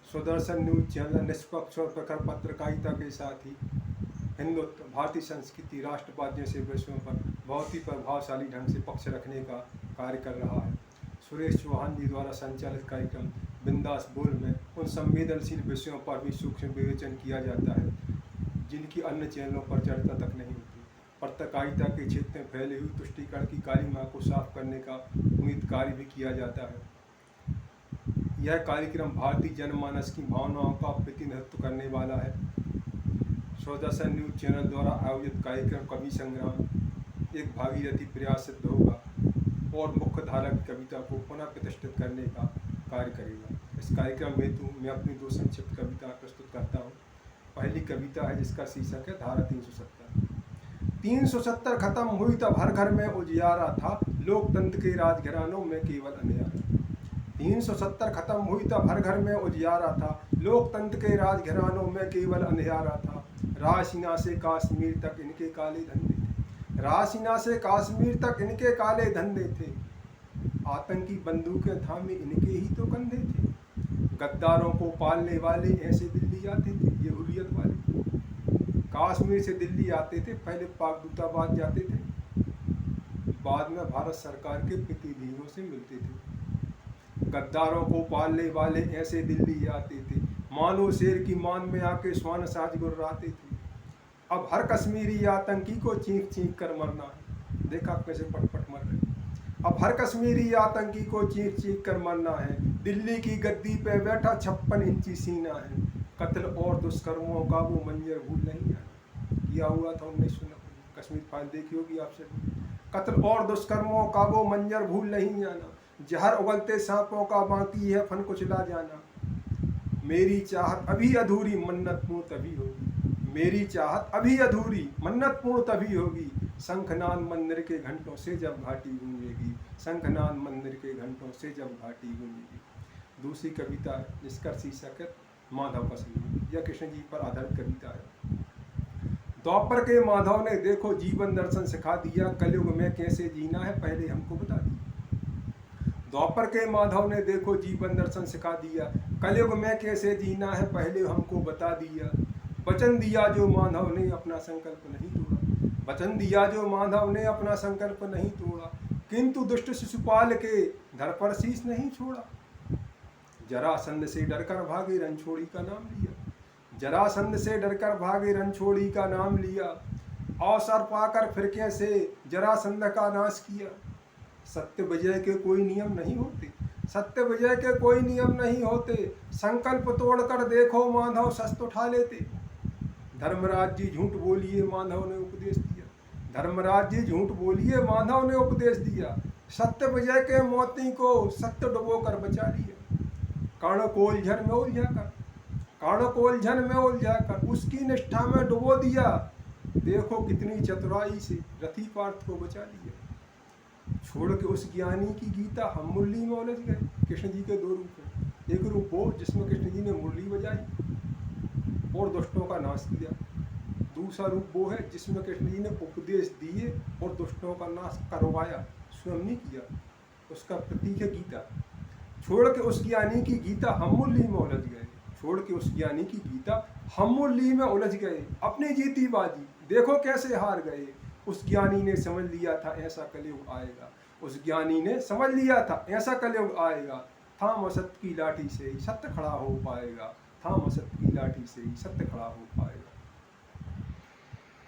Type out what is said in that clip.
Sudarshan news channel निष्पक्ष और प्रखर पत्रकारिता के साथ ही हिंदुत्व, भारतीय संस्कृति, राष्ट्रवाद जैसे विषयों पर बहुत ही प्रभावशाली ढंग से पक्ष रखने का कार्य कर रहा है। सुरेश चौहान जी द्वारा संचालित कार्यक्रम बिंदास बोल में उन संवेदनशील विषयों पर भी सूक्ष्म विवेचन किया जाता है जिनकी अन्य चैनलों पर चर्चा तक नहीं होती। पत्रकारिता के क्षेत्र में फैली हुई तुष्टीकरण की काली मां को साफ करने का उम्मीद कार्य भी किया जाता है। यह कार्यक्रम भारतीय जनमानस की भावनाओं का प्रतिनिधित्व करने वाला है। सुदर्शन न्यूज चैनल द्वारा आयोजित कार्यक्रम कवि संग्राम एक भागीरथी प्रयास सिद्ध होगा और मुख्य धारा की कविता को पुनः प्रतिष्ठित करने का कार्य करेगा। इस कार्यक्रम हेतु मैं अपनी दो संक्षिप्त कविता प्रस्तुत करता हूँ। पहली कविता है जिसका शीर्षक है धारा 370 खत्म हुई तब हर घर में उजियारा था, लोकतंत्र के राजघरानों में केवल अंधियारा। 370 खत्म हुई तब हर घर में उजियारा था, लोकतंत्र के राजघरानों में केवल अंधियारा था। रायसीना से कश्मीर तक इनके काले धंधे थे, रायसीना से कश्मीर तक इनके काले धंधे थे। आतंकी बंदूकें थामे इनके ही तो कंधे थे। गद्दारों को पालने वाले ऐसे दिल्ली आते थे, ये हुर्रियत वाले। कश्मीर से दिल्ली आते थे, पहले पाक दूतावास जाते थे, बाद में भारत सरकार के प्रतिनिधियों से मिलते थे। गद्दारों को पालने वाले ऐसे दिल्ली आते थे, मानो शेर की मान में आके श्वान साज गुर्राते थे। अब हर कश्मीरी आतंकी को चीख चीख कर मरना है, देखा कैसे पटपट मर रहे। अब हर कश्मीरी आतंकी को चीख चीख कर मरना है, दिल्ली की गद्दी पे बैठा 56 इंची सीना है। कत्ल और दुष्कर्मों का वो मंजर भूल नहीं आना, किया हुआ था 1990 कश्मीर फाइल देखी होगी आपसे। कत्ल और दुष्कर्मों का वो मंजर भूल नहीं आना, जहर उगलते सांपों का बाकी है फन कुचला जाना। मेरी चाहत अभी अधूरी मन्नत पूर्ण तभी होगी, मेरी चाहत अभी अधूरी मन्नत पूर्ण तभी होगी। शंखनाद मंदिर के घंटों से जब घाटी गूंजेगी, शंखनाद मंदिर के घंटों से जब घाटी गूंजेगी। दूसरी कविता जिसका शीर्षक है माधव का संगीत, यह कृष्ण जी पर आधारित कविता है। द्वापर के माधव ने देखो जीवन दर्शन सिखा दिया, कलयुग में कैसे जीना है पहले हमको बता दिया। द्वापर के माधव ने देखो जीवन दर्शन सिखा दिया, कलयुग में कैसे जीना है पहले हमको बता दिया। वचन दिया जो माधव ने अपना संकल्प नहीं तोड़ा, वचन दिया जो माधव ने अपना संकल्प नहीं तोड़ा। किंतु दुष्ट शिशुपाल के धर पर शीश नहीं छोड़ा। जरासंध से डरकर भागे रणछोड़ी का नाम लिया, जरासंध से डरकर भागे रणछोड़ी का नाम लिया। अवसर पाकर फिर कैसे जरासंध का नाश किया। सत्य विजय के कोई नियम नहीं होते, सत्य विजय के कोई नियम नहीं होते। संकल्प तोड़कर देखो माधव शस्त्र उठा लेते। धर्मराज जी झूठ बोलिए माधव ने उपदेश दिया, धर्मराज जी झूठ बोलिए माधव ने उपदेश दिया। सत्य विजय के मोती को सत्य डुबो कर बचा लिया। कर्ण को उलझन में उलझा कर, कर्ण को उलझन में उलझा कर उसकी निष्ठा में डुबो दिया। देखो कितनी चतुराई से रथी पार्थ को बचा लिया। छोड़ के उस ज्ञानी की गीता हम मुरली में उलझ गए। कृष्ण जी के दो रूप हैं, एक रूप वो जिसमें कृष्ण जी ने मुरली बजाई और दुष्टों का नाश किया, दूसरा रूप वो है जिसमें कृष्ण जी ने उपदेश दिए और दुष्टों का नाश करवाया, स्वयं नहीं किया। उसका प्रतीक है गीता। छोड़ के उस ज्ञानी की गीता हम मुरली में उलझ गए, छोड़ के उस ज्ञानी की गीता हम मुरली में उलझ गए। अपनी जीती बाजी देखो कैसे हार गए। उस ज्ञानी ने समझ लिया था ऐसा कलयुग आएगा, उस ज्ञानी ने समझ लिया था ऐसा कलयुग आएगा। थाम असत की लाठी से ही सत्य खड़ा हो पाएगा, थाम असत की लाठी से ही सत्य खड़ा हो पाएगा।